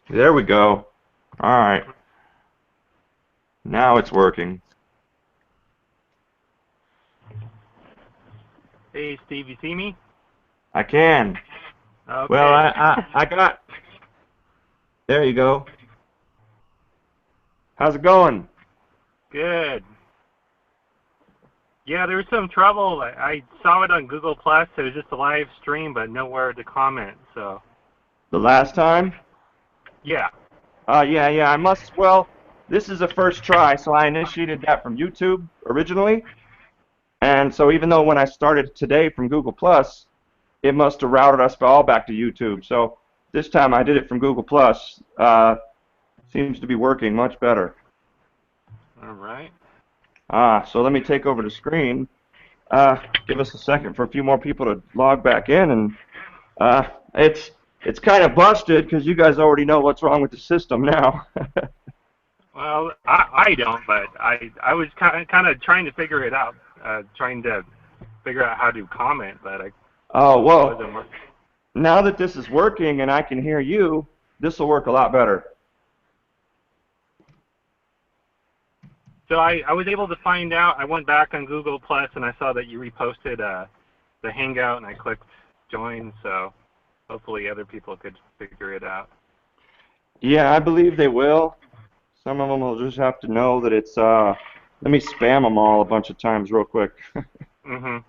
There we go. All right. Now it's working. Hey, Steve, you see me? I can. Well, Okay. I got. There you go. How's it going? Good. Yeah, there was some trouble. I saw it on Google Plus. It was just a live stream, but nowhere to comment. So, The last time? yeah. Yeah. I must. Well, this is a first try, so I initiated that from YouTube originally, and so even though when I started today from Google Plus, it must have routed us all back to YouTube. So this time I did it from Google Plus. Seems to be working much better. All right. So let me take over the screen. Give us a second for a few more people to log back in, and uh, it's kind of busted because you guys already know what's wrong with the system now. Well, I don't, but I was kind of trying to figure it out, trying to figure out how to comment, but Oh, it well, wasn't working. now that this is working and I can hear you, this will work a lot better. So I was able to find out. I went back on Google Plus and I saw that you reposted the Hangout, and I clicked join. So hopefully other people could figure it out. Yeah, I believe they will. Some of them will just have to know that it's, let me spam them all a bunch of times real quick. Mhm.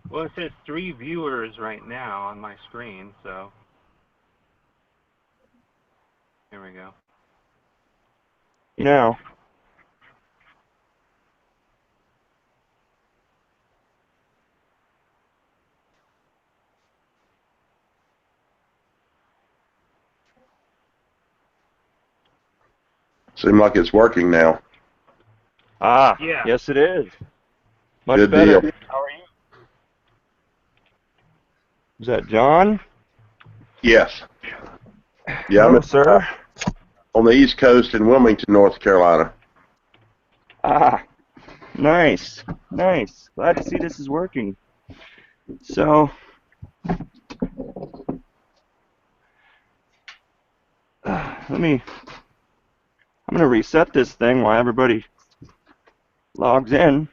Well, it says 3 viewers right now on my screen. So here we go. Now, Seems like it's working now. Yeah. yes it is. Much Good deal. better. How are you? Is that John? Yes. Yeah, I'm Hello, sir. on the East Coast in Wilmington, North Carolina. Ah, nice. Nice. Glad to see this is working. So, I'm going to reset this thing while everybody logs in.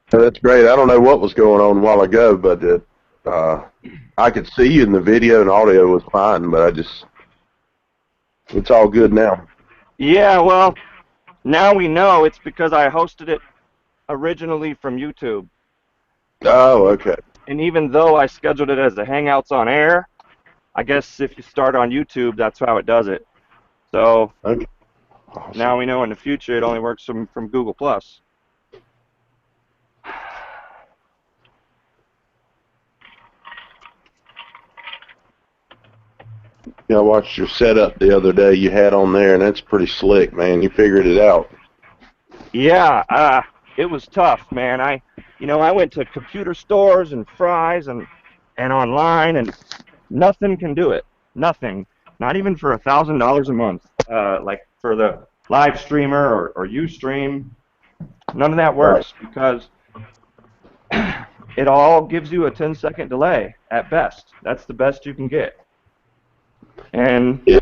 That's great. I don't know what was going on a while ago, but I could see you in the video and audio was fine, but it's all good now. Yeah, well, now we know it's because I hosted it originally from YouTube. Oh, okay. And even though I scheduled it as the Hangouts on Air, I guess if you start on YouTube, that's how it does it. So Okay. Awesome. now we know in the future it only works from Google Plus. Yeah, I watched your setup the other day you had on there, and that's pretty slick, man. You figured it out. Yeah, it was tough, man. I went to computer stores and Fry's and online, and nothing can do it. Nothing. Not even for $1,000 a month. Like for the live streamer or Ustream. None of that Right. works because it all gives you a 10-second delay at best. That's the best you can get. And Yeah,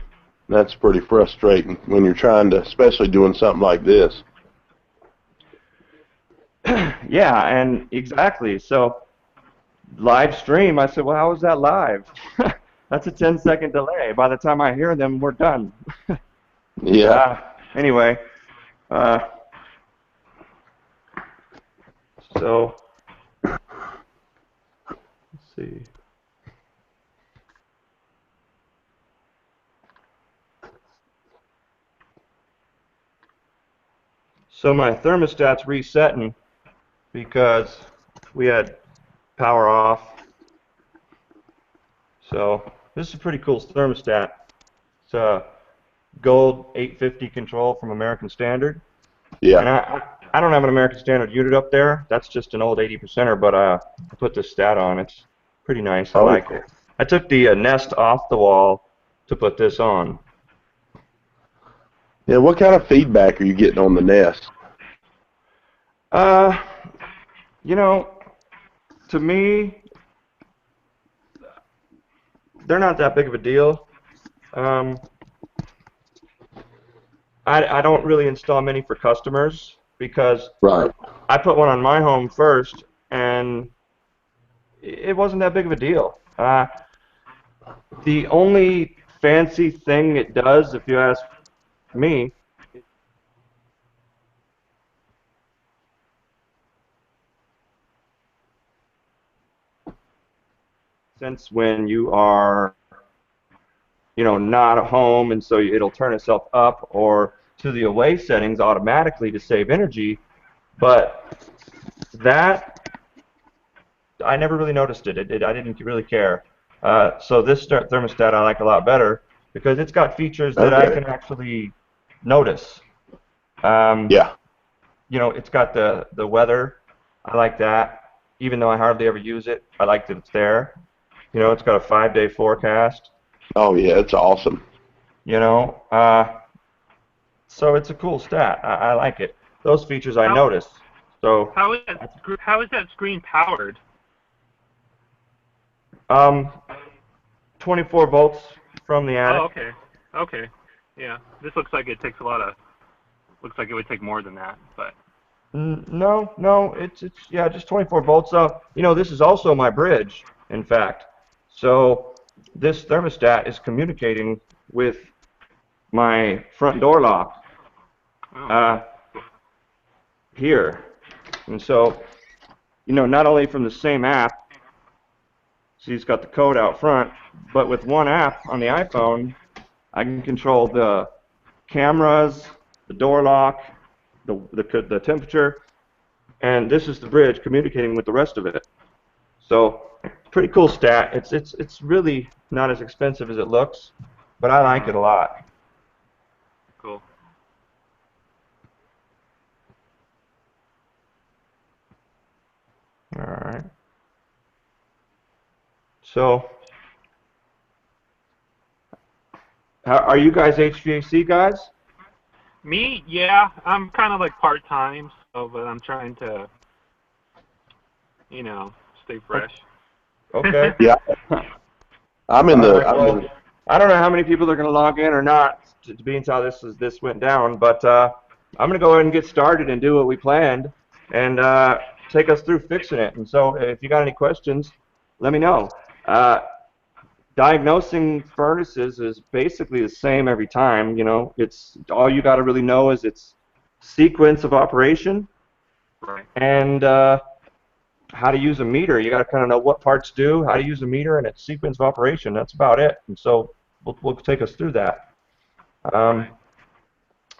that's pretty frustrating when you're trying to, especially doing something like this. yeah, and exactly. So live stream, I said, well, how is that live? That's a 10-second delay. By the time I hear them, we're done. Yeah. Anyway, uh, so let's see. So my thermostat's resetting because we had power off. So this is a pretty cool thermostat. It's a gold 850 control from American Standard. Yeah. And I don't have an American Standard unit up there. That's just an old 80%er, but I put this stat on. It's pretty nice. I Oh, like it. I took the Nest off the wall to put this on. Yeah, what kind of feedback are you getting on the Nest? You know, to me, they're not that big of a deal. I don't really install many for customers because Right. I put one on my home first, and it wasn't that big of a deal. The only fancy thing it does, if you ask me, since when you are, not at home, and so it'll turn itself up or to the away settings automatically to save energy. But that I never really noticed it. I didn't really care. So this thermostat I like a lot better because it's got features that I Okay. can actually notice. Um, Yeah. It's got the weather. I like that. Even though I hardly ever use it, I like that it's there. It's got a 5-day forecast. Oh, yeah, it's awesome. You know, so it's a cool stat. I like it. Those features I How notice. So, how is that screen powered? um, 24 volts from the Oh, attic. okay. Okay. Yeah. This looks like it takes a lot of. Looks like it would take more than that, but. No, it's yeah, just 24 volts. This is also my bridge, in fact. So this thermostat is communicating with my front door lock Oh. here, and so not only from the same app, so he's got the code out front, but with one app on the iPhone, I can control the cameras, the door lock, the temperature, and this is the bridge communicating with the rest of it. So pretty cool stat. It's really not as expensive as it looks, but I like it a lot. Cool. All right. So are you guys HVAC guys? Me, yeah, I'm kind of like part-time, so but I'm trying to, stay fresh. Okay. Yeah. I'm in All the, right. Well, I don't know how many people are going to log in or not to be until this went down, but I'm going to go ahead and get started and do what we planned and take us through fixing it. And so, if you got any questions, let me know. Diagnosing furnaces is basically the same every time. It's all you got to really know is its sequence of operation Right. and how to use a meter. You got to kind of know what parts do, how to use a meter, and its sequence of operation. That's about it. And so we'll take us through that. Right.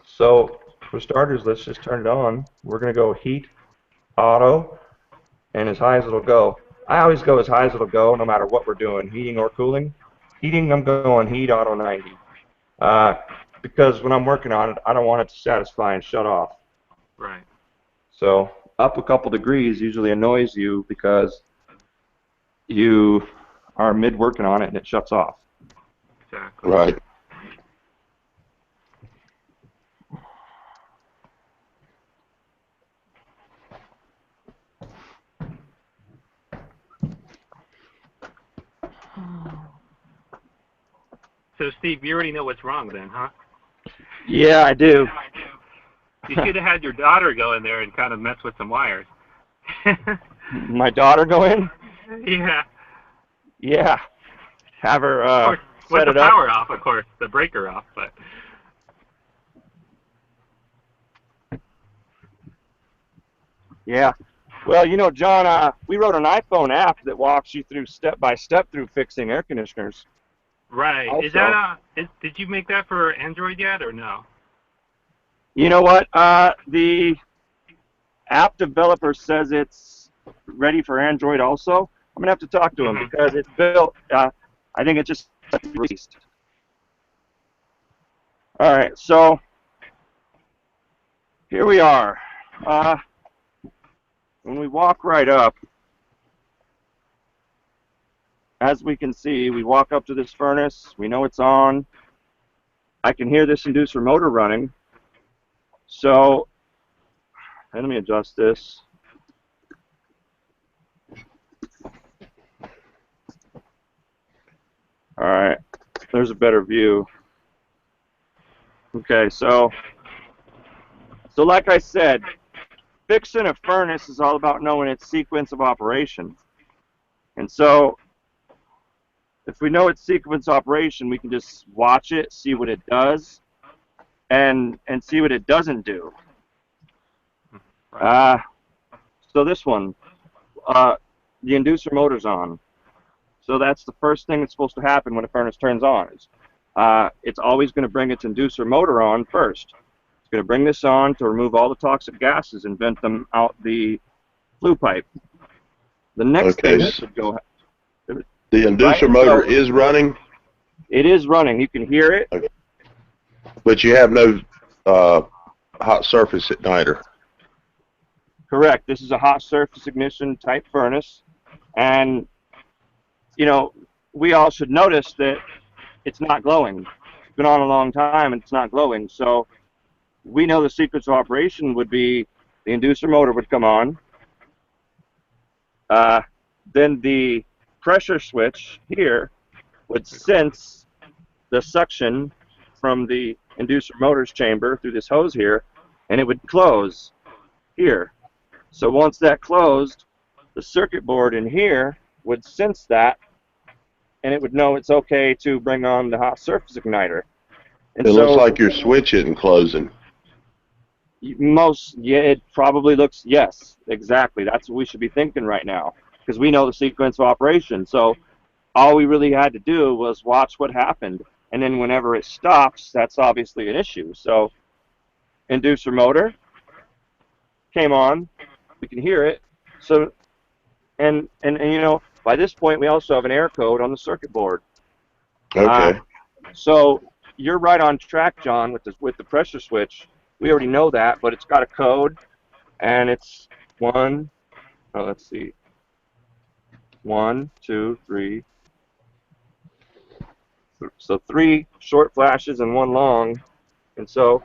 So for starters, let's just turn it on. We're going to go heat, auto, and as high as it'll go. I always go as high as it'll go, no matter what we're doing, heating or cooling. Heating, I'm going heat, auto 90. Because when I'm working on it, I don't want it to satisfy and shut off. Right. So up a couple degrees usually annoys you because you are mid working on it and it shuts off. Exactly. right. So, Steve, you already know what's wrong then, huh? Yeah, I do. You should have had your daughter go in there and kind of mess with some wires. My daughter go in? Yeah. Yeah. Have her Of course, with set the it up. power off, of course, the breaker off, but. Yeah. Well, you know, John, we wrote an iPhone app that walks you through step by step through fixing air conditioners. Right. Also, Is that did you make that for Android yet or no? you know what? The app developer says it's ready for Android also. I'm going to have to talk to him because it's built, I think it just released. All right, so here we are. When we walk right up, as we can see, we walk up to this furnace. We know it's on. I can hear this inducer motor running. So let me adjust this. All right, there's a better view. Okay, so like I said, fixing a furnace is all about knowing its sequence of operation. And so if we know its sequence of operation, we can just watch it, see what it does, and see what it doesn't do. So this one, the inducer motor's on. So that's the first thing that's supposed to happen when a furnace turns on. It's always going to bring its inducer motor on first. It's going to bring this on to remove all the toxic gases and vent them out the flue pipe. The next thing that should go. The inducer motor is running? It is running. You can hear it. Okay. But you have no hot surface igniter. Correct. This is a hot surface ignition type furnace. And, you know, we all should notice that it's not glowing. It's been on a long time and it's not glowing. So we know the sequence of operation would be the inducer motor would come on. Then the pressure switch here would sense the suction from the inducer motor's chamber through this hose here, and it would close here. So once that closed, the circuit board in here would sense that, and it would know it's okay to bring on the hot surface igniter. And it looks like your switch isn't closing. Yeah, it probably looks, yes, exactly. That's what we should be thinking right now, because we know the sequence of operation. So all we really had to do was watch what happened, and then whenever it stops, that's obviously an issue. So inducer motor came on, we can hear it. So and you know, by this point we also have an error code on the circuit board. Okay. So you're right on track, John, with the pressure switch. We already know that, but it's got a code, and it's 1, let's see, 1, 2, 3. So 3 short flashes and 1 long, and so.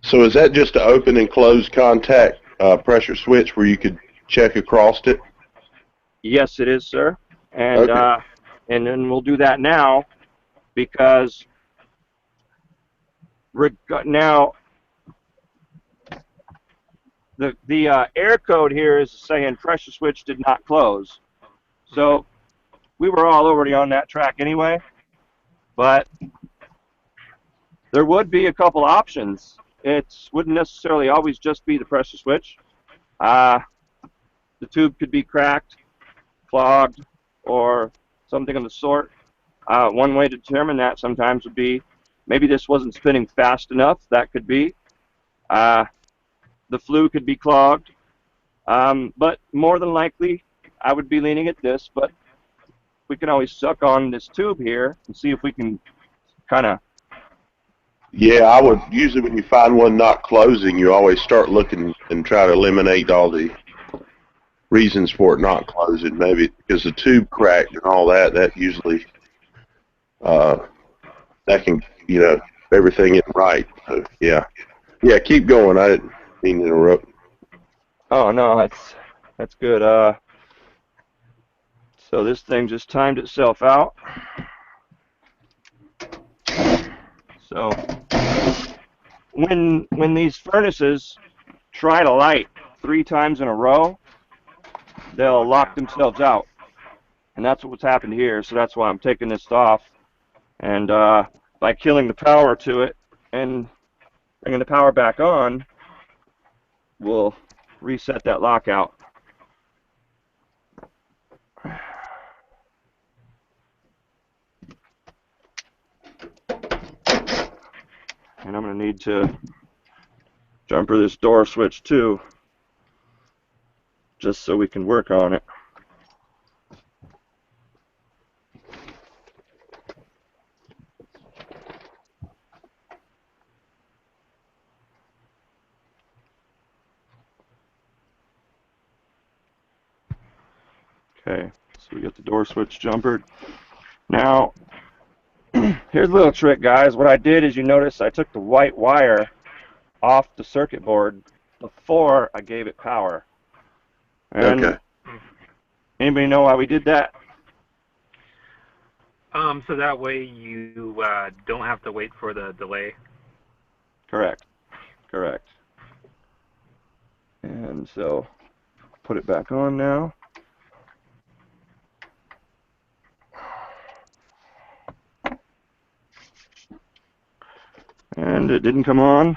So is that just an open and closed contact pressure switch where you could check across it? Yes, it is, sir. And okay. And then we'll do that now, because now the error code here is saying pressure switch did not close. So we were all already on that track anyway, but there would be a couple options. It wouldn't necessarily always just be the pressure switch. The tube could be cracked, clogged, or something of the sort. One way to determine that sometimes would be maybe this wasn't spinning fast enough. That could be. The flue could be clogged. But more than likely, I would be leaning at this, but we can always suck on this tube here and see if we can kind of. Yeah, I would usually when you find one not closing, you always start looking and try to eliminate all the reasons for it not closing. Maybe because the tube cracked and all that. That usually that can, you know, everything isn't right. So yeah, keep going. I didn't mean to interrupt. Oh no, that's good. So this thing just timed itself out. So when these furnaces try to light 3 times in a row, they'll lock themselves out. And that's what's happened here, so that's why I'm taking this off. And by killing the power to it and bringing the power back on, we'll reset that lockout. And I'm going to need to jumper this door switch too, just so we can work on it. Okay, so we got the door switch jumpered. Now, here's a little trick, guys. What I did is, you notice I took the white wire off the circuit board before I gave it power. And Okay. anybody know why we did that? So that way you don't have to wait for the delay. Correct. Correct. And so, put it back on now. And it didn't come on.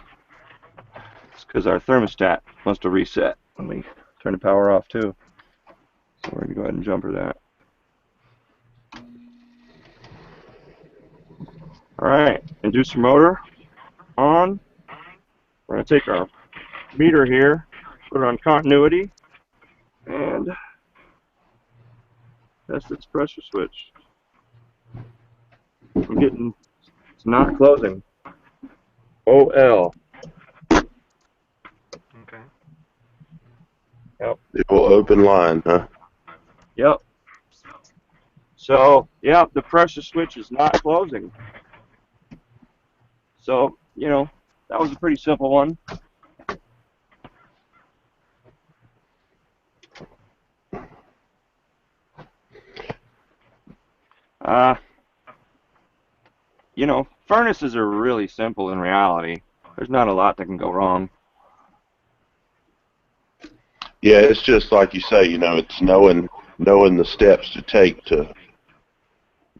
It's because our thermostat must have reset when we turned the power off too. So we're going to go ahead and jumper that. Alright, inducer motor on. We're going to take our meter here, put it on continuity, and test its pressure switch. It's not closing. OL. Okay. Yep. It will open line, huh? Yep. So, yeah, the pressure switch is not closing. So, you know, that was a pretty simple one. You know, furnaces are really simple in reality. There's not a lot that can go wrong. Yeah, it's just like you say, you know, it's knowing the steps to take to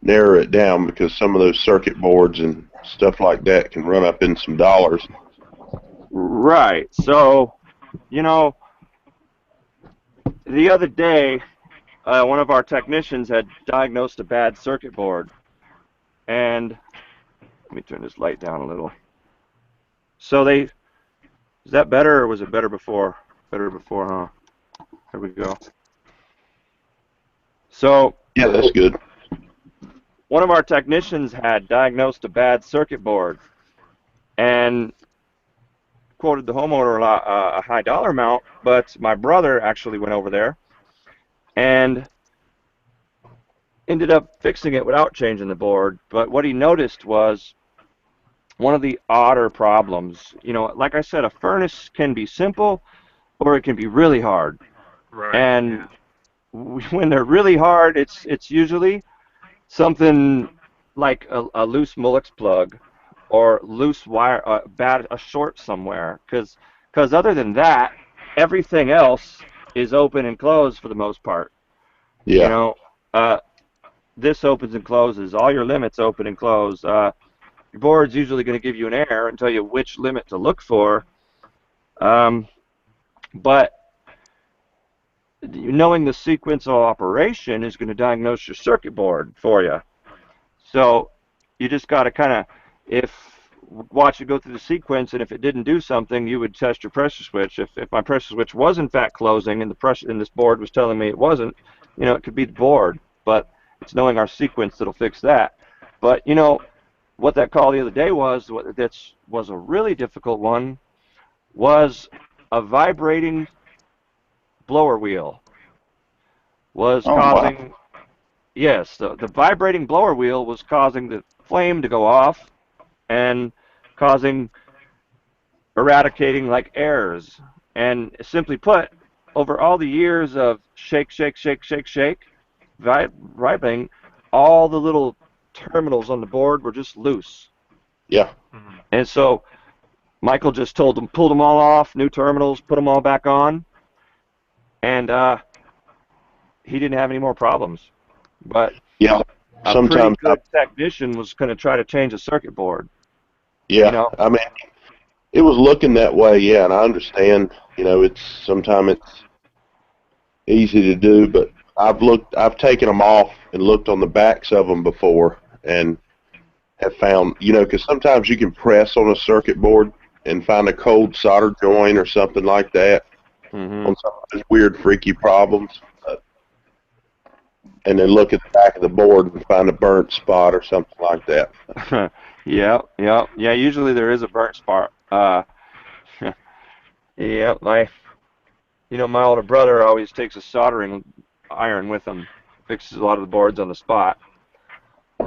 narrow it down, because some of those circuit boards and stuff like that can run up in some dollars. Right. So, you know, the other day, one of our technicians had diagnosed a bad circuit board. And let me turn this light down a little. So is that better, or was it better before? Better before, huh? There we go. So, Yeah, that's good. one of our technicians had diagnosed a bad circuit board and quoted the homeowner a high dollar amount, but my brother actually went over there and ended up fixing it without changing the board. But what he noticed was one of the odder problems. You know, like I said, a furnace can be simple or it can be really hard. Right. And when they're really hard, it's usually something like a loose Mullix plug or loose wire, a short somewhere. Because other than that, everything else is open and closed for the most part. Yeah. You know, this opens and closes. All your limits open and close. Your board's usually going to give you an error and tell you which limit to look for. But knowing the sequence of operation is going to diagnose your circuit board for you. So you just got to kind of, watch it go through the sequence, and if it didn't do something, you would test your pressure switch. If my pressure switch was in fact closing and the pressure in this board was telling me it wasn't, you know, it could be the board. But it's knowing our sequence that'll fix that. But you know what that call the other day was? That was a really difficult one. Was a vibrating blower wheel was causing. Wow. Yes, the vibrating blower wheel was causing the flame to go off and causing eradicating like errors. And simply put, over all the years of shake, shake, shake, shake, shake, vibrating, all the little terminals on the board were just loose. Yeah. Mhm. And so Michael just pulled them all off, new terminals, put them all back on, and he didn't have any more problems. But Yeah. a pretty Sometimes, good technician was going to try to change a circuit board, you yeah. know. I mean, it was looking that way, yeah, and I understand. It's sometimes it's easy to do, but I've taken them off and looked on the backs of them before, and have found, because sometimes you can press on a circuit board and find a cold solder joint or something like that Hmm. on some of those weird, freaky problems, and then look at the back of the board and find a burnt spot or something like that. Yeah. Usually there is a burnt spot. Yeah, my older brother always takes a soldering iron with him, fixes a lot of the boards on the spot.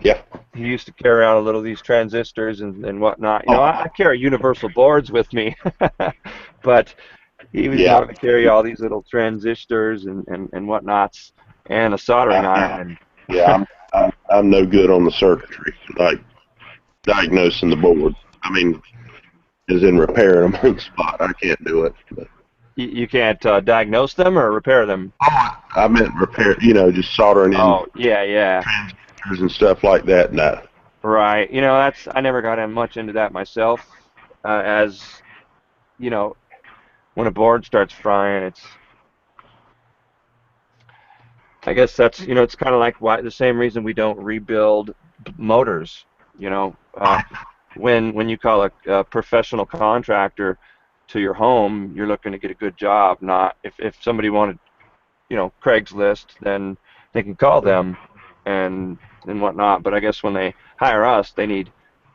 Yeah. He used to carry around a little of these transistors and whatnot. Oh, I carry universal boards with me, but he was yeah. known to carry all these little transistors and whatnots and a soldering iron. Yeah, I'm no good on the circuitry, like diagnosing the board. I mean, as in repairing them on the spot. I can't do it. But You can't diagnose them or repair them. I meant repair, just soldering in Oh, yeah. transistors and stuff like that. No. Right. I never got in much into that myself. As you know, when a board starts frying, I guess it's kind of like the same reason we don't rebuild motors. You know, when you call a professional contractor to your home, you're looking to get a good job. Not if somebody wanted, Craigslist, then they can call them and whatnot. But I guess when they hire us, they need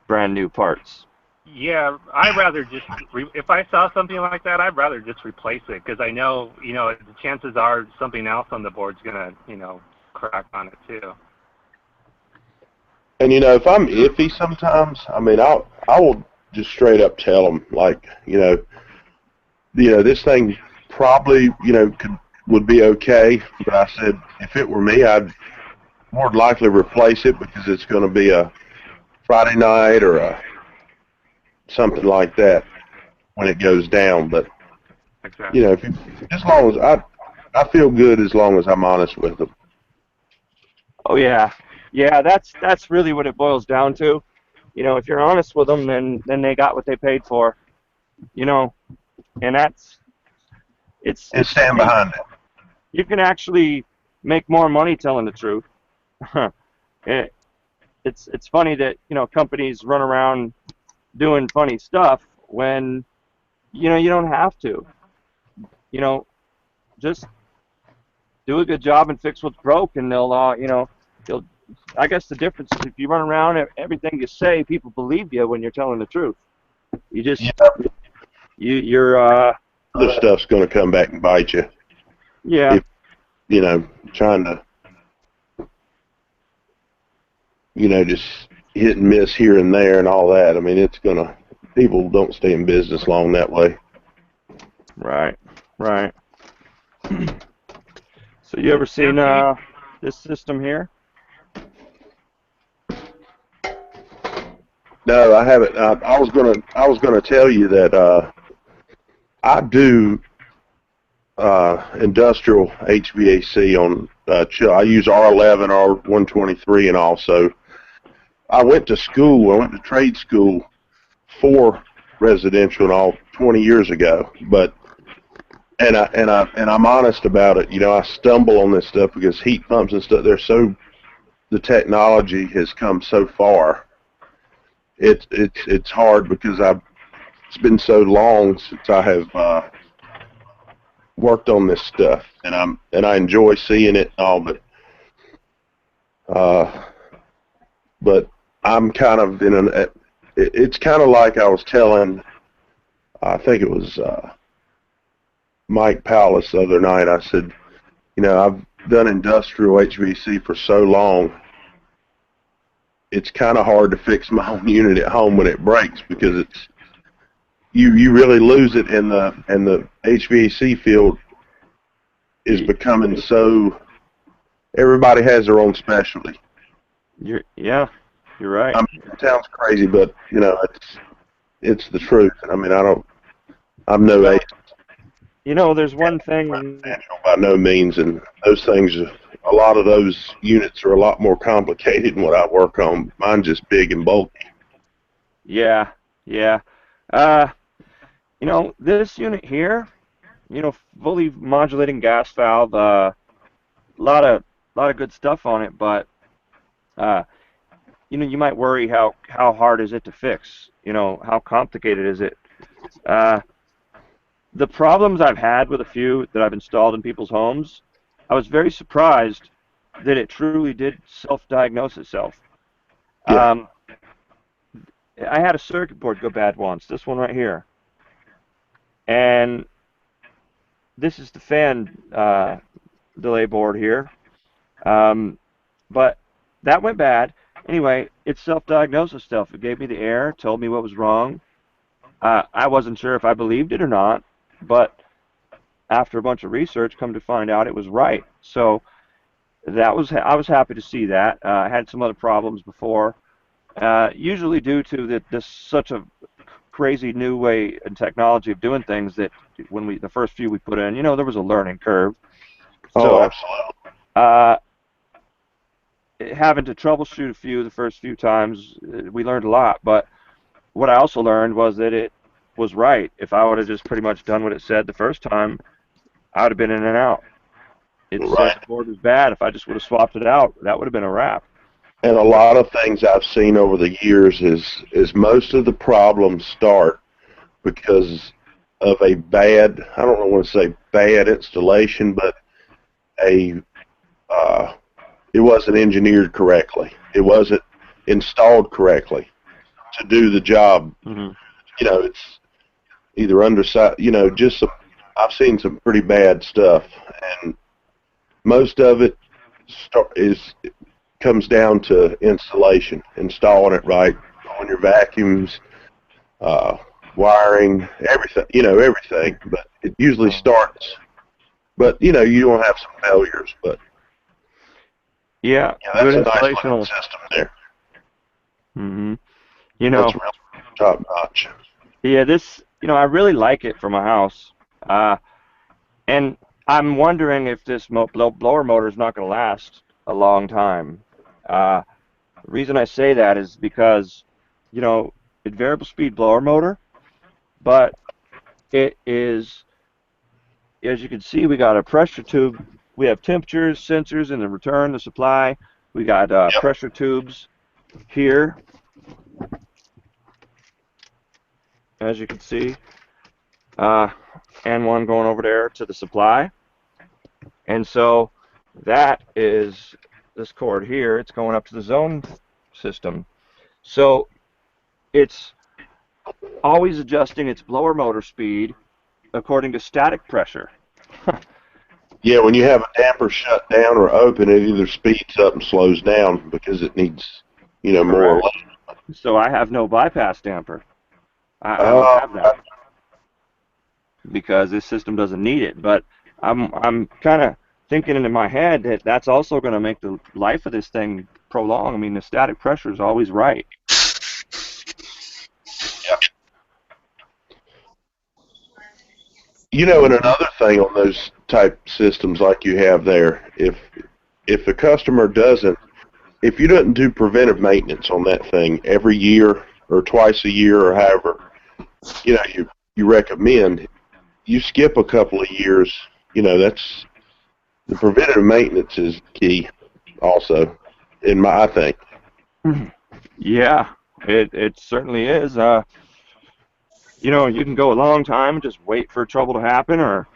brand new parts. Yeah, I'd rather just if I saw something like that, I'd rather just replace it because I know, the chances are something else on the board's gonna, crack on it too. And if I'm iffy sometimes, I mean, I will just straight up tell them, like, this thing probably, would be okay. But I said, if it were me, I'd more than likely replace it because it's going to be a Friday night or something like that when it goes down. But Exactly. as long as I feel good as long as I'm honest with them. Oh yeah. That's really what it boils down to. If you're honest with them, then they got what they paid for. You know, and And it's stand funny. behind it. You can actually make more money telling the truth. it, it's funny that companies run around doing funny stuff when you don't have to. You know, just do a good job and fix what's broke, and they'll. I guess the difference is if you run around everything you say, people believe you when you're telling the truth. You just Yeah, you're other stuff's going to come back and bite you. yeah. If trying to just hit and miss here and there and all that. I mean, people don't stay in business long that way. Right. So you ever seen this system here? No, I haven't. I was gonna tell you that I do industrial HVAC on I use R11, R123, and also I went to school. I went to trade school for residential and all 20 years ago. But I'm honest about it. I stumble on this stuff because heat pumps and stuff. The technology has come so far. It's hard because it's been so long since I have worked on this stuff, and I enjoy seeing it and all, but I'm kind of it's kind of like I was telling, I think it was Mike Powlis the other night. I said, I've done industrial HVAC for so long, it's kind of hard to fix my own unit at home when it breaks because you really lose it, and the HVAC field is becoming so everybody has their own specialty. Yeah, you're right. I mean, it sounds crazy, but you know, it's the truth. I mean, I'm no Well, agent there's one thing. by no means, and those things, a lot of those units are a lot more complicated than what I work on. Mine's just big and bulky. Yeah, yeah. Uh, this unit here, fully modulating gas valve, lot of good stuff on it, but uh, you might worry how hard is it to fix? How complicated is it? Uh, the problems I've had with a few that I've installed in people's homes, I was very surprised that it truly did self-diagnose itself. Yeah. Um, I had a circuit board go bad once, this one right here, and this is the fan delay board here. But that went bad. Anyway, it self-diagnosed itself. It gave me the error, told me what was wrong. I wasn't sure if I believed it or not, but after a bunch of research, come to find out it was right. So I was happy to see that. I had some other problems before, usually due to this such a crazy new way and technology of doing things that when the first few we put in, there was a learning curve. Oh, So absolutely. uh, having to troubleshoot a few the first few times, we learned a lot. But what I also learned was that it was right. If I would have just pretty much done what it said the first time, I would have been in and out. It said Right. the board was bad. If I just would have swapped it out, that would have been a wrap. And a lot of things I've seen over the years is most of the problems start because of a bad, I don't want to say bad installation, but a it wasn't engineered correctly. It wasn't installed correctly to do the job. Hmm. It's either undersized, just I've seen some pretty bad stuff, and most of it comes down to installation, installing it right, on your vacuums, uh, wiring, everything. But it usually starts. But you don't have some failures, but Yeah, that's good a nice installation. looking system there. Hmm. That's real top notch. Yeah, I really like it for my house. And I'm wondering if this blower motor is not going to last a long time. The reason I say that is because, it's variable speed blower motor, but it is, as you can see, we got a pressure tube. We have temperatures, sensors in the return, the supply. We got Yep. pressure tubes here, as you can see, and one going over there to the supply. And so that is this cord here. It's going up to the zone system. So it's always adjusting its blower motor speed according to static pressure. Yeah, when you have a damper shut down or open, it either speeds up and slows down because it needs, more or Correct. less. So I have no bypass damper. I don't have that because this system doesn't need it. But I'm kind of thinking in my head that that's also going to make the life of this thing prolong. I mean, the static pressure is always right. And another thing on those type systems like you have there, if the customer if you don't do preventive maintenance on that thing every year or twice a year or however, you recommend, you skip a couple of years, that's the preventative maintenance is key also, I think. Yeah, it certainly is. You can go a long time and just wait for trouble to happen, or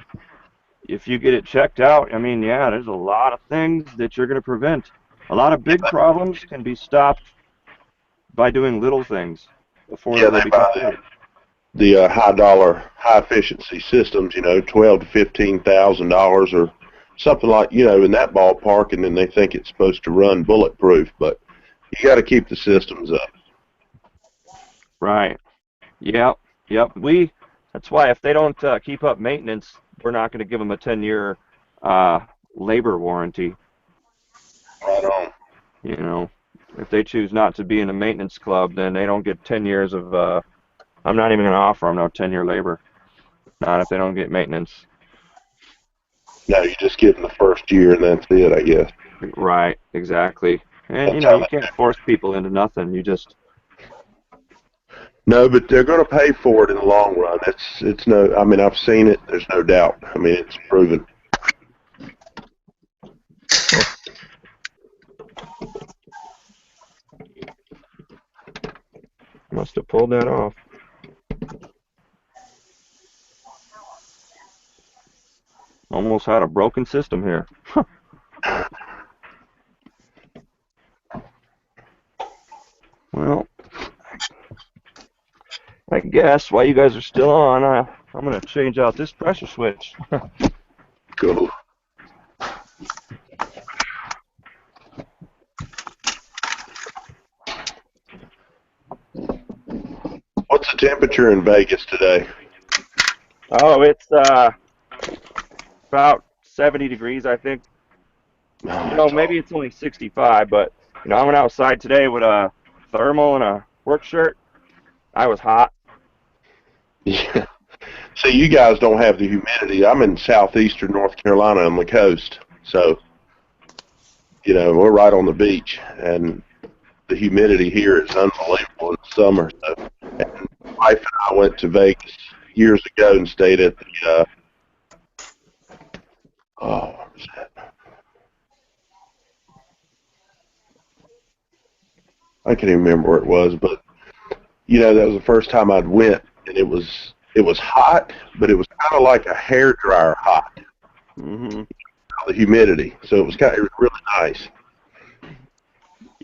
if you get it checked out, I mean, yeah, there's a lot of things that you're going to prevent. A lot of big problems can be stopped by doing little things before Yeah, they they become buy big. the high dollar, high efficiency systems, $12,000 to $15,000 or something like, in that ballpark, and then they think it's supposed to run bulletproof, but you got to keep the systems up. Right. Yep. Yep. That's why if they don't keep up maintenance, we're not going to give them a 10-year labor warranty. You know, if they choose not to be in a maintenance club, then they don't get 10 years of, I'm not even going to offer them no 10-year labor. Not if they don't get maintenance. No, you just get in the first year and that's it, I guess. Right, exactly. And, you That's know, how you can't force people into nothing. You just, No, but they're going to pay for it in the long run. It's no. I mean, I've seen it. There's no doubt. I mean, it's proven. must have pulled that off. Almost had a broken system here. Well, I guess while you guys are still on, I'm going to change out this pressure switch. Cool. What's the temperature in Vegas today? Oh, it's about 70 degrees, I think. You know, maybe it's only 65, but, you know, I went outside today with a thermal and a work shirt. I was hot. Yeah. See, you guys don't have the humidity. I'm in southeastern North Carolina on the coast, so you know we're right on the beach, and the humidity here is unbelievable in the summer. So, and my wife and I went to Vegas years ago and stayed at the what was that? I can't even remember where it was, but you know that was the first time I'd went, and it was hot, but it was kind of like a hair dryer hot. Hmm. The humidity, so it was really nice.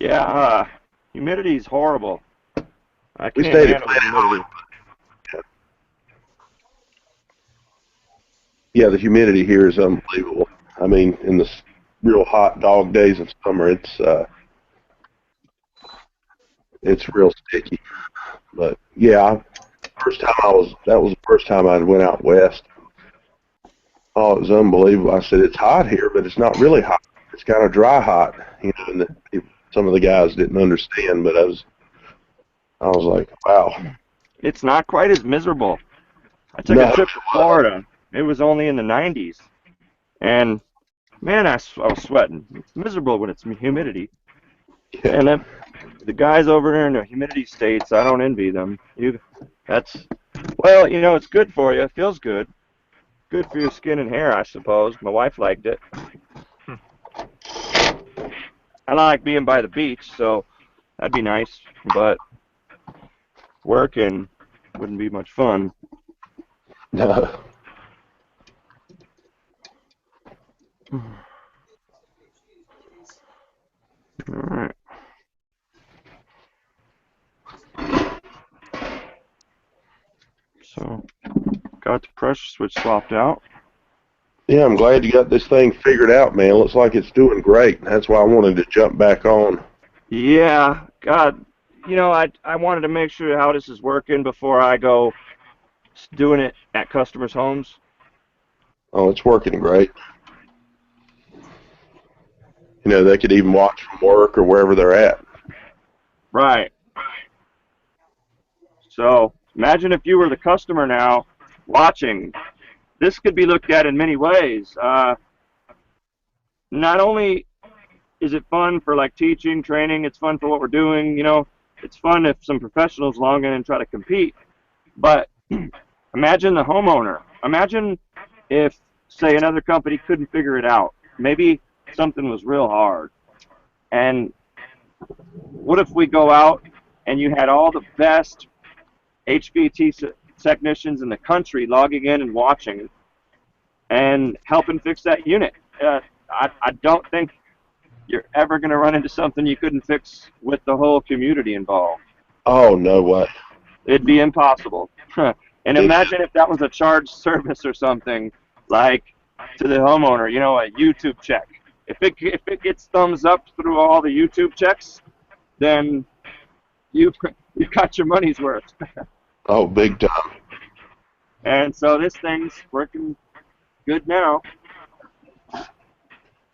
Yeah, humidity's horrible. I We can't stayed at handle the Planet humidity. Hollywood. Yeah, the humidity here is unbelievable. I mean, in the real hot dog days of summer, it's real sticky. But yeah, that was the first time I went out west. Oh, it was unbelievable. I said it's hot here, but it's not really hot. It's kind of dry hot, you know. And some of the guys didn't understand, but I was like, wow. It's not quite as miserable. I took a No, trip to Florida. It was only in the 90s. And, man, I was sweating. It's miserable when it's humidity. yeah, And then the guys over there in the humidity states, I don't envy them. Well, you know, it's good for you. It feels good. Good for your skin and hair, I suppose. My wife liked it. I like being by the beach, so that'd be nice. But working wouldn't be much fun. no. All right. So, got the pressure switch swapped out. Yeah, I'm glad you got this thing figured out, man. Looks like it's doing great. That's why I wanted to jump back on. Yeah, God, you know, I wanted to make sure how this is working before I go doing it at customers' homes. Oh, it's working great. You know, they could even watch from work or wherever they're at. Right. So, imagine if you were the customer now watching. This could be looked at in many ways. Not only is it fun for like teaching, training, it's fun for what we're doing, you know, it's fun if some professionals log in and try to compete. But imagine the homeowner. Imagine if, say, another company couldn't figure it out. Maybe something was real hard. And what if we go out and you had all the best HVT technicians in the country logging in and watching and helping fix that unit? I don't think you're ever going to run into something you couldn't fix with the whole community involved. Oh, no way. It'd be impossible. And imagine if that was a charged service or something, like to the homeowner, you know, a YouTube check. If it gets thumbs up through all the YouTube checks, then you got your money's worth. Oh, big time. And so this thing's working good now.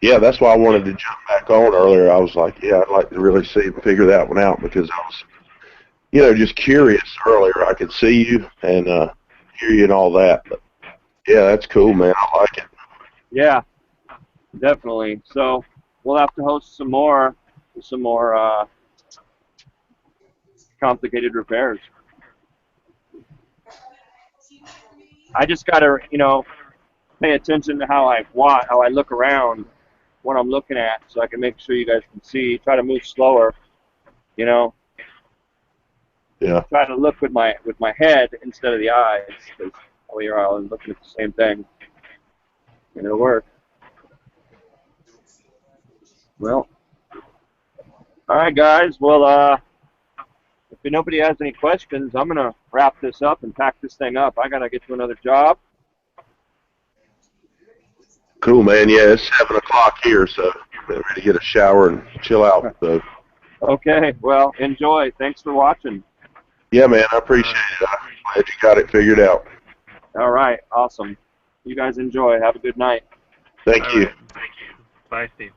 Yeah, that's why I wanted to jump back on earlier. I was like, yeah, I'd like to really see and figure that one out because I was, just curious earlier. I could see you and hear you and all that. But yeah, that's cool, man. I like it. Yeah, definitely. So we'll have to host some more complicated repairs. I just gotta, pay attention to how I look around, what I'm looking at, so I can make sure you guys can see. Try to move slower, you know. Yeah. Try to look with my head instead of the eyes, because we are all looking at the same thing, and it'll work. Well, all right, guys. Well, if nobody has any questions, I'm gonna wrap this up and pack this thing up. I gotta get to another job. Cool, man. Yeah, it's 7 o'clock here, so I'm ready to get a shower and chill out. So. Okay. Well, enjoy. Thanks for watching. Yeah, man. I appreciate it. I'm glad you got it figured out. All right. Awesome. You guys enjoy. Have a good night. Thank you. Right. Thank you. Bye, Steve.